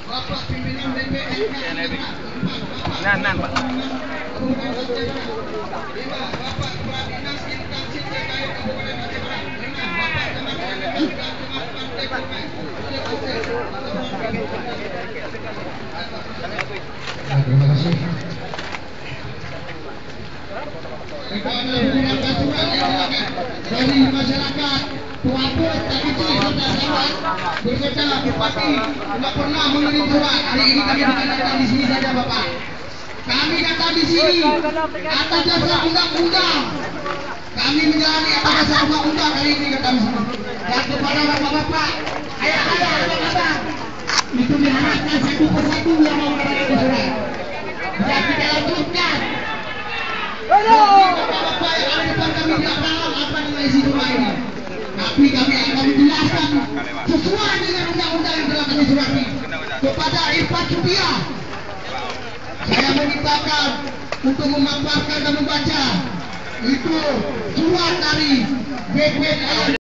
Bapak pimpinan DPR Nan, Pak. Bapak Kepala Dinas Instansi terkait Kabupaten Aceh dengan Bapak terima kasih. Dari masyarakat Tuaput tadi sudah lewat berkata Bupati tidak pernah mengirim surat. Hari ini kami datang di sini saja Bapak. Kami datang di sini atas dasar undang-undang. Kami menjalani atas dasar undang-undang hari ini kami semua. Dan kepada bapak-bapak, ayah-ayah, abang-abang, itu diharapkan satu persatu yang mau mengirim surat. Dan kita lanjutkan. Bapak-bapak yang ada depan kami tidak tahu apa dengan isi surat ini. Tapi kami akan menjelaskan sesuai dengan undang-undang yang telah kami surati kepada Irfan Supiah. Saya memintakan untuk memaparkan dan membaca itu surat dari BPN